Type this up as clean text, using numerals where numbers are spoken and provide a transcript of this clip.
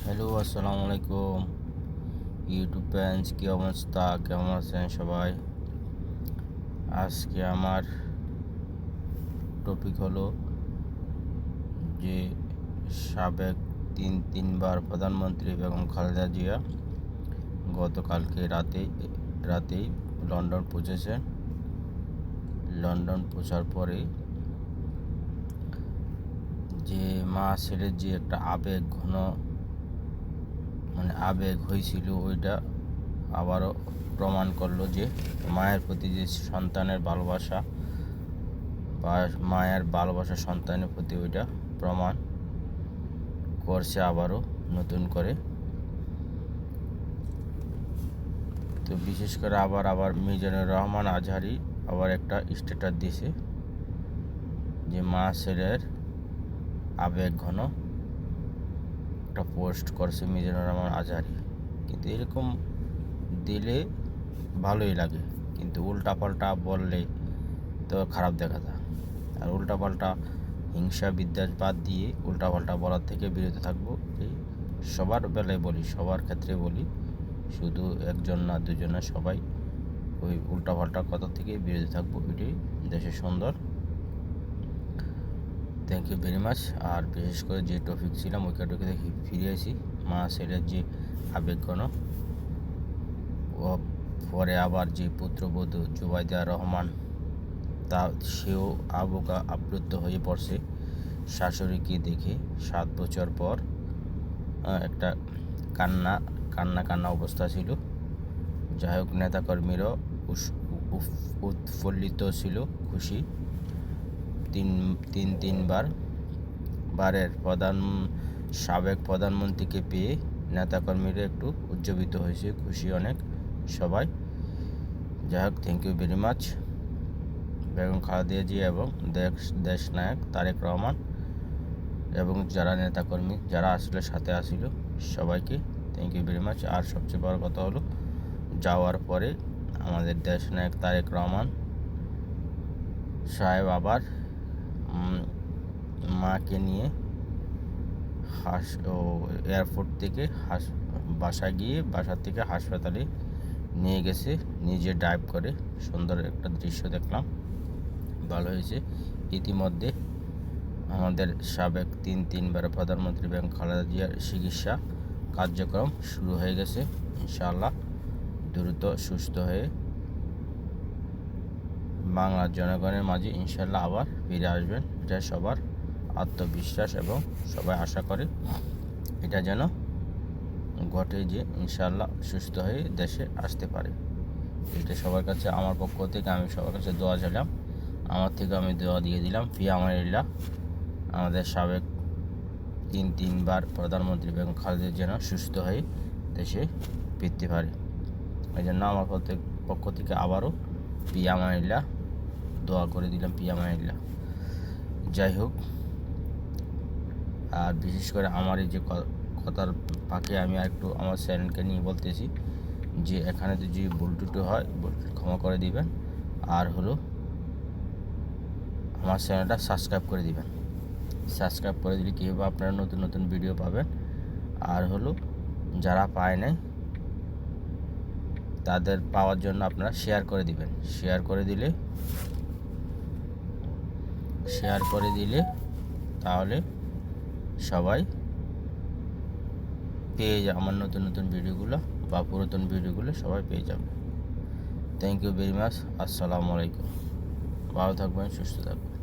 Hello, আসসালামু আলাইকুম YouTube fans, কী অবস্থা? কেমন আছেন সবাই? আজকে আমার টপিক হলো যে সাবেক তিনবার প্রধানমন্ত্রী বেগম খালেদা জিয়া গতকালকে রাতেই লন্ডন পৌঁছেছেন। লন্ডন পৌঁছার পরে যে মা ছেলের যে একটা আবেগ হয়েছিল, ওইটা আবারও প্রমাণ করলো যে মায়ের প্রতি যে সন্তানের ভালোবাসা বা মায়ের ভালোবাসা সন্তানের প্রতি ওইটা প্রমাণ করছে আবারও নতুন করে। তো বিশেষ করে আবার মিজানুর রহমান আজহারি আবার একটা স্ট্যাটাস দিয়েছে যে মা ছেলের আবেগ ঘন একটা পোস্ট করছে মিজানুর রহমান আজহারি। কিন্তু এরকম দিলে ভালোই লাগে, কিন্তু উল্টাপাল্টা বললে তো খারাপ দেখা যায়। আর উল্টাপাল্টা হিংসা বিদ্বেষ বাদ দিয়ে উল্টাপাল্টা বলার থেকে বিরত থাকবো। এই সবার বেলায় বলি, সবার ক্ষেত্রে বলি, শুধু একজন না দুজন না, সবাই ওই উল্টাপাল্টা কথা থেকে বিরত থাকবো। এটাই দেশের সুন্দর। Thank you very much. আর বিশেষ করে যে টপিক ছিলাম ওই টপিকে ফিরে আসি। মা ছেলের যে আবেগঘন, ও পরে আবার যে পুত্রবধূ জুবাইদা রহমান, সেও আপ্লুত হয়ে পড়ছে শাশুড়িকে দেখে। 7 বছর পর একটা কান্না অবস্থা ছিল। যাই হোক, নেতাকর্মীরাও উৎফুল্লিত ছিল, খুশি। তিনবারের সাবেক প্রধানমন্ত্রীকে পেয়ে নেতাকর্মীরা একটু উজ্জীবিত হয়েছে, খুশি অনেক সবাই। যাই হোক, thank you very much Begum Khaleda Zia এবং দেশ নায়ক তারেক রহমান এবং যারা নেতাকর্মী যারা আসলে সাথে আসিল সবাইকে থ্যাংক ইউ ভেরি মাচ। আর সবচেয়ে বড় কথা হলো, যাওয়ার পরে আমাদের দেশ নায়ক তারেক রহমান সাহেব আবার মাকে নিয়ে এয়ারপোর্ট থেকে বাসা থেকে হাসপাতালে নিয়ে গেছে, নিজে ড্রাইভ করে। সুন্দর একটা দৃশ্য দেখলাম, ভালো হয়েছে। ইতিমধ্যে আমাদের সাবেক তিনবার প্রধানমন্ত্রী বেগম খালেদা জিয়ার চিকিৎসা কার্যক্রম শুরু হয়ে গেছে। ইনশাআল্লাহ দ্রুত সুস্থ হয়ে বাংলার জনগণের মাঝে ইনশাআল্লাহ আবার ফিরে আসবেন। এটা সবার আত্মবিশ্বাস এবং সবাই আশা করে এটা যেন ঘটে, যে ইনশাআল্লাহ সুস্থ হয়ে দেশে আসতে পারে। এটা সবার কাছে আমার পক্ষ থেকে আমি সবার কাছে দোয়া চাইলাম। আমার থেকে আমি দোয়া দিয়ে দিলাম। ফি আমানিল্লাহ। আমাদের সাবেক তিনবার প্রধানমন্ত্রী বেগম খালেদা যেন সুস্থ হয়ে দেশে ফিরতে পারে, এই জন্য আমার পক্ষ থেকে আবারও ফি আমানিল্লাহ দোয়া করে দিলাম। ফি আমানিল্লাহ। যাই হোক, আর বিশেষ করে আমার এই যে কথার ফাঁকে আমি আরেকটু আমার চ্যানেলকে নিয়ে বলতেছি যে এখানে যদি ভুল ত্রুটি হয় ক্ষমা করে দিবেন। আর হলো আমার চ্যানেলটা সাবস্ক্রাইব করে দিবেন। সাবস্ক্রাইব করে দিলে কীভাবে আপনারা নতুন ভিডিও পাবেন। আর হলো যারা পায় নাই তাদের পাওয়ার জন্য আপনারা শেয়ার করে দিবেন। শেয়ার করে দিলে তাহলে সবাই পেয়ে যাবে আমার নতুন ভিডিওগুলো বা পুরাতন ভিডিওগুলো সবাই পেয়ে যাবে। Thank you very much. আসসালামু আলাইকুম। ভালো থাকবেন, সুস্থ থাকবেন।